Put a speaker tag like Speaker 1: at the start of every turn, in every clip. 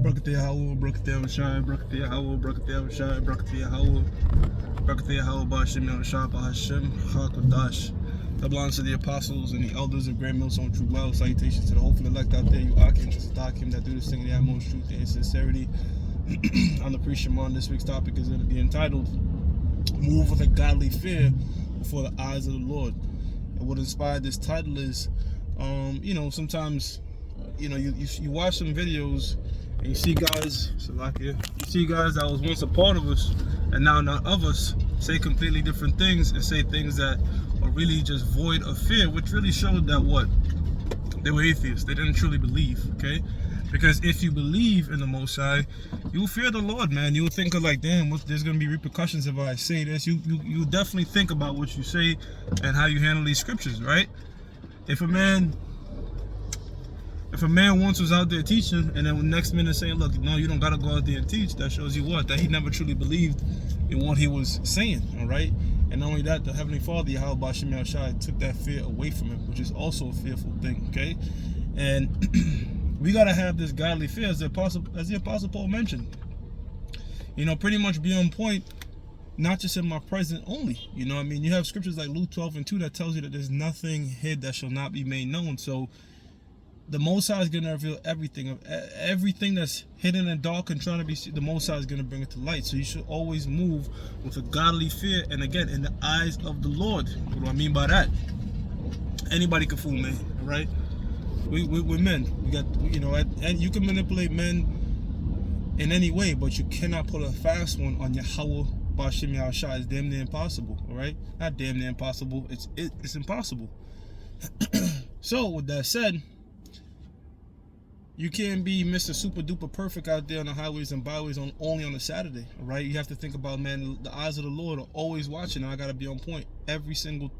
Speaker 1: Brakate Yahweh, Brakate Yahweh, Brakate Yahweh, Brakate Yahweh, Brakate Yahweh, Brakate Yahweh, Bashim Yahushua, Bahashim, Hakodash. That belongs to the apostles and the elders of Grand Millstone True Well. Salutations to the hopeful elect out there, you Akim, to Sadakim, that do this thing in the utmost truth and sincerity. On the pre-Shemon, this week's topic is going to be entitled, Move with a Godly Fear Before the Eyes of the Lord. And what inspired this title is, sometimes, you watch some videos and you see guys, you see guys that was once a part of us and now not of us, say completely different things and say things that are really just void of fear, which really showed that what? They were atheists. They didn't truly believe, okay? Because if you believe in the Most High, you'll fear the Lord, man. You'll think of like, damn, there's going to be repercussions if I say this. You definitely think about what you say and how you handle these scriptures, right? If a man once was out there teaching and then the next minute saying, look, no, you don't got to go out there and teach, that shows you what? That he never truly believed in what he was saying, all right? And not only that, the Heavenly Father, Yahweh Bashim Yahushua, took that fear away from him, which is also a fearful thing, okay? And we got to have this godly fear, as the Apostle Paul mentioned. Pretty much be on point, not just in my present only. You have scriptures like Luke 12:2 that tells you that there's nothing hid that shall not be made known. So the Most High is going to reveal everything that's hidden and dark and trying to be seen. The Most High is going to bring it to light. So you should always move with a godly fear, and again, in the eyes of the Lord. What do I mean by that? Anybody can fool me, right? We're men. And you can manipulate men in any way, but you cannot put a fast one on Yahweh Bashim Yahushua. It's damn near impossible, all right? Not damn near impossible. It's impossible. So with that said, you can't be Mr. Super Duper Perfect out there on the highways and byways only on a Saturday, all right? You have to think about, man, the eyes of the Lord are always watching, and I got to be on point at every single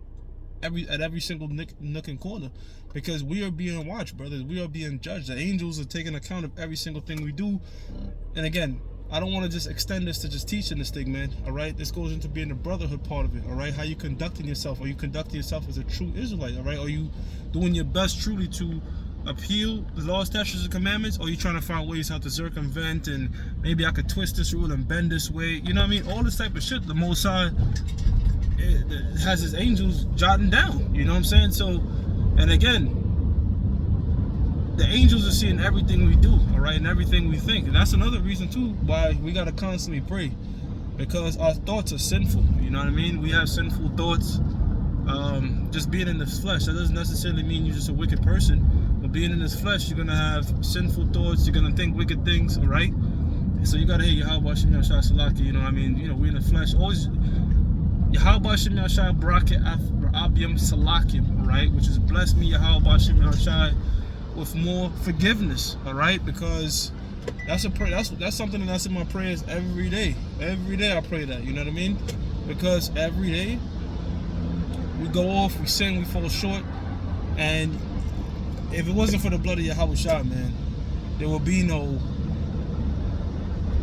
Speaker 1: nook and corner, because we are being watched, brothers. We are being judged. The angels are taking account of every single thing we do. And again, I don't want to just extend this to just teaching this thing, man, all right? This goes into being the brotherhood part of it, all right? How you conducting yourself? Are you conducting yourself as a true Israelite, all right? Are you doing your best truly to appeal the law, statutes, and commandments, or are you trying to find ways how to circumvent, and maybe I could twist this rule and bend this way? You know what I mean? All this type of shit, the Most High has his angels jotting down. You know what I'm saying? So, and again, the angels are seeing everything we do, all right, and everything we think. And that's another reason too why we gotta constantly pray, because our thoughts are sinful. You know what I mean? We have sinful thoughts. Just being in this flesh, that doesn't necessarily mean you're just a wicked person. But being in this flesh, you're gonna have sinful thoughts. You're gonna think wicked things, all right? So you gotta hear Yahweh Bashim Yahushua Salaki. You know what I mean? We're in the flesh. Always Yahweh Bashim Yahushua Braket Abiyam Salakim, all right? Which is bless me, Yahweh Bashim Yahushua, with more forgiveness, all right? Because that's a prayer. That's something that's in my prayers every day. Every day I pray that. You know what I mean? Because every day we go off, we sin, we fall short, and if it wasn't for the blood of Yahweh Shah, man, there will be no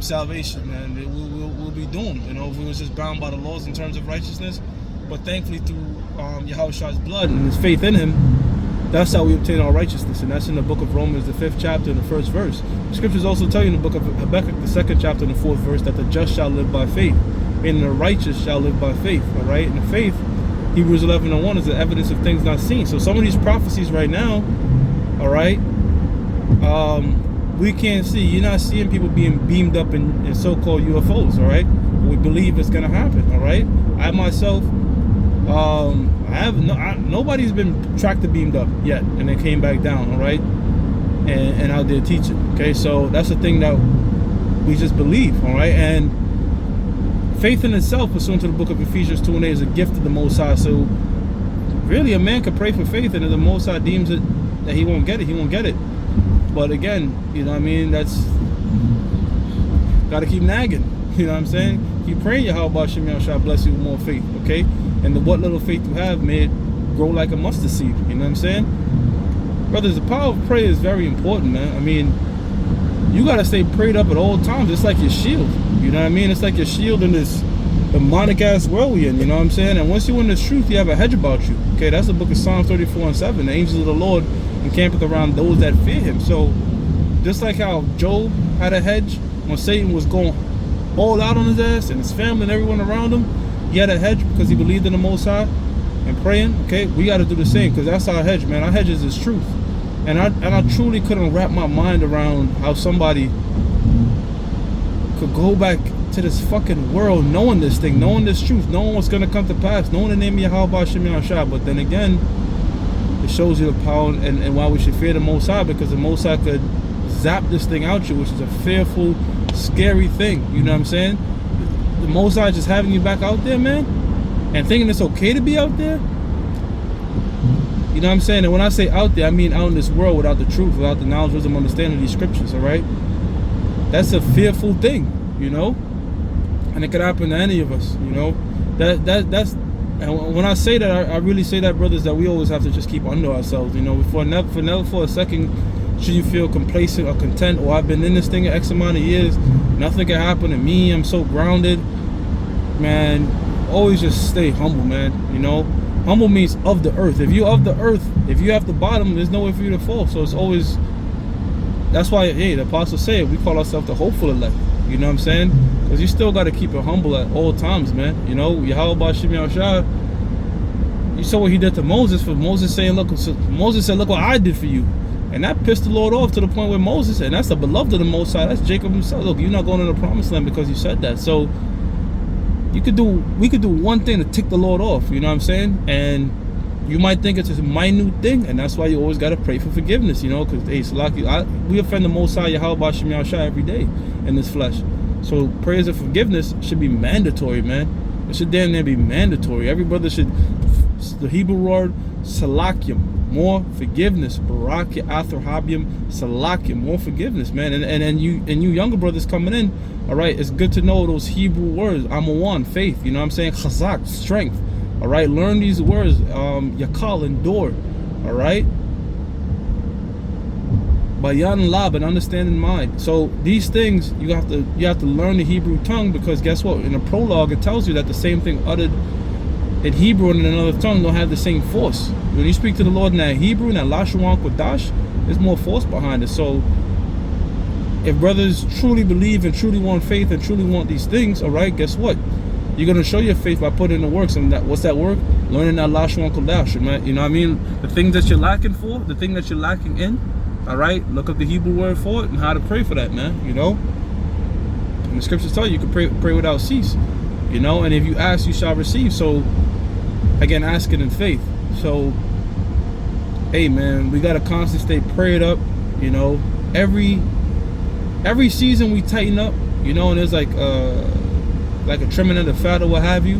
Speaker 1: salvation, man. We'll be doomed, if we was just bound by the laws in terms of righteousness. But thankfully, through Yahweh Shah's blood and his faith in him, that's how we obtain our righteousness. And that's in the book of Romans, the 5th chapter and the 1st verse. The scriptures also tell you in the book of Habakkuk, the 2nd chapter and the 4th verse, that the just shall live by faith, meaning the righteous shall live by faith, all right? And the faith, Hebrews 11:1, is the evidence of things not seen. So some of these prophecies right now, all right, we can't see. You're not seeing people being beamed up in so-called UFOs, all right? We believe it's gonna happen, all right? I myself, nobody's been tractor beamed up yet, and they came back down, all right, and out there teaching. Okay, so that's the thing that we just believe, all right? And faith in itself, pursuant to the book of Ephesians 2:8, is a gift of the Most High. So really, a man could pray for faith, and if the Most High deems it that he won't get it, he won't get it. But again, that's gotta keep nagging. You know what I'm saying? Keep praying, Yahweh Bashim Yahushua bless you with more faith, okay? And what little faith you have may grow like a mustard seed. You know what I'm saying? Brothers, the power of prayer is very important, man. You gotta stay prayed up at all times. It's like your shield. You know what I mean? It's like your shield in this demonic ass world we in. You know what I'm saying? And once you're in this truth, you have a hedge about you. Okay, that's the book of Psalm 34:7. The angels of the Lord encampeth around those that fear him. So just like how Job had a hedge when Satan was going all out on his ass and his family and everyone around him. He had a hedge because he believed in the Most High and praying. Okay, we got to do the same because that's our hedge, man. Our hedge is his truth. And I truly couldn't wrap my mind around how somebody could go back to this fucking world knowing this thing, knowing this truth, knowing what's gonna come to pass, knowing the name of Yahweh Shem Yahshua. But then again, it shows you the power and why we should fear the Most High, because the Most High could zap this thing out you, which is a fearful, scary thing. You know what I'm saying? The Most High just having you back out there, man, and thinking it's okay to be out there. You know what I'm saying? And when I say out there, I mean out in this world without the truth, without the knowledge, wisdom, understanding of these scriptures. All right, that's a fearful thing, you know. And it could happen to any of us, you know. That's and when I say that, I really say that, brothers, that we always have to just keep under ourselves, you know. Never for a second should you feel complacent or content, or I've been in this thing X amount of years, nothing can happen to me, I'm so grounded. Man, always just stay humble, man, you know. Humble means of the earth. If you're of the earth, if you have the bottom, there's nowhere for you to fall. So it's always, that's why, hey, the apostles say it, we call ourselves the hopeful elect. You know what I'm saying? Because you still got to keep it humble at all times, man. You know, Yahweh Shem Yahshua, you saw what he did to Moses, for Moses saying, look, Moses said, look what I did for you. And that pissed the Lord off to the point where Moses, and that's the beloved of the Most High, that's Jacob himself. Look, you're not going to the promised land because you said that. So we could do one thing to tick the Lord off, you know what I'm saying? And you might think it's a minute thing, and that's why you always got to pray for forgiveness, you know, because, hey, Salaki, we offend the Most High Yahweh Shem Yahshua every day in this flesh. So prayers of forgiveness should be mandatory, man. It should damn near be mandatory. Every brother should, the Hebrew word, salakim, more forgiveness. Barak atharhabium, salakim, more forgiveness, man. And you younger brothers coming in, all right, it's good to know those Hebrew words. Amawan, faith, you know what I'm saying? Chazak, strength. All right, learn these words. Yakal, endure. All right. Bayan lab, and understanding mind. So these things you have to learn the Hebrew tongue, because guess what? In the prologue, it tells you that the same thing uttered in Hebrew and in another tongue don't have the same force. When you speak to the Lord in that Hebrew, in that Lashuan Kodash, there's more force behind it. So if brothers truly believe and truly want faith and truly want these things, all right, guess what? You're going to show your faith by putting in the works. And what's that work? Learning that Lashuan Kodash, you know what I mean? The things that you're lacking for, the thing that you're lacking in, all right, look up the Hebrew word for it and how to pray for that, man, you know? And the scriptures tell you can pray without cease, you know? And if you ask, you shall receive. So, again, asking in faith. So, hey, man, we got to constantly stay prayed up, you know? Every season we tighten up, you know, and there's like a trimming of the fat or what have you.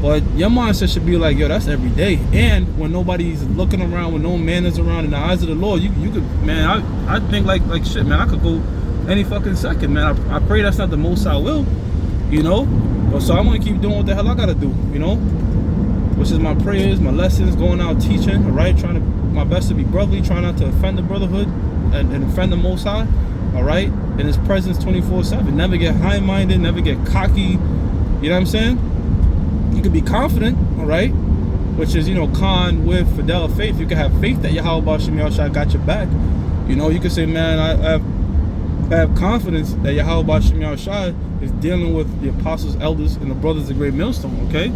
Speaker 1: But your mindset should be like, yo, that's every day. And when nobody's looking around, when no man is around, in the eyes of the Lord, you could, man, I think like shit, man, I could go any fucking second, man. I pray that's not the Most High will, you know? But so I'm gonna keep doing what the hell I gotta do, you know? Which is my prayers, my lessons, going out teaching, all right? Trying to, my best to be brotherly, trying not to offend the brotherhood and offend the Most High, all right? In his presence 24/7. Never get high-minded, never get cocky, you know what I'm saying? You could be confident, all right, which is, you know, con with fidel faith. You can have faith that Yahweh Shem Yahshua got your back. You know, you can say, man, I have confidence that Yahweh Shem Yahshua is dealing with the apostles, elders, and the brothers of Great Millstone. Okay,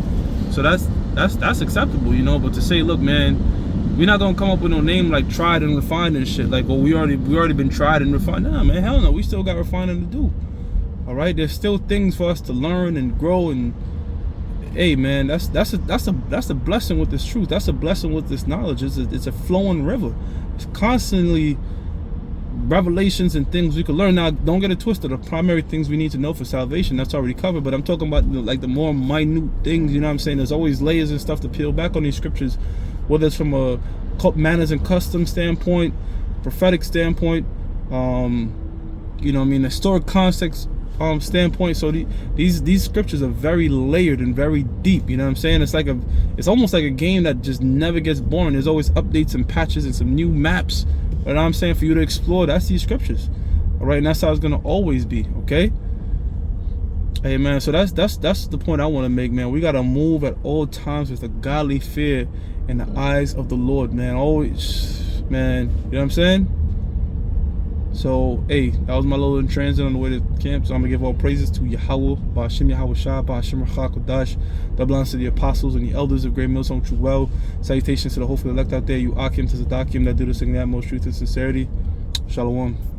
Speaker 1: so that's acceptable, you know. But to say, look, man, we're not gonna come up with no name like tried and refined and shit. Like, well, we already been tried and refined. Nah, man, hell no. We still got refining to do. All right, there's still things for us to learn and grow and. Hey, man, that's a blessing with this truth. That's a blessing with this knowledge. It's a flowing river. It's constantly revelations and things we can learn. Now, don't get it twisted. The primary things we need to know for salvation, that's already covered. But I'm talking about like the more minute things. You know what I'm saying? There's always layers and stuff to peel back on these scriptures, whether it's from a manners and customs standpoint, prophetic standpoint, you know what I mean, historic context standpoint. So these scriptures are very layered and very deep, you know what I'm saying? It's almost like a game that just never gets boring. There's always updates and patches and some new maps, you know what I'm saying, for you to explore. That's these scriptures, all right? And that's how it's gonna always be, okay? Hey, man, so that's the point I want to make, man. We gotta move at all times with a godly fear in the eyes of the Lord, man. Always, man, you know what I'm saying? So, hey, that was my little in transit on the way to camp. So I'm going to give all praises to Yahweh, Ba'ashim Yahweh Shah, Ba'ashim Rachak Kodash. Double honors to the apostles and the elders of Great Millstone True Well. Salutations to the hopeful elect out there, you Akim to Zadakim that do this thing that most truth and sincerity. Shalom.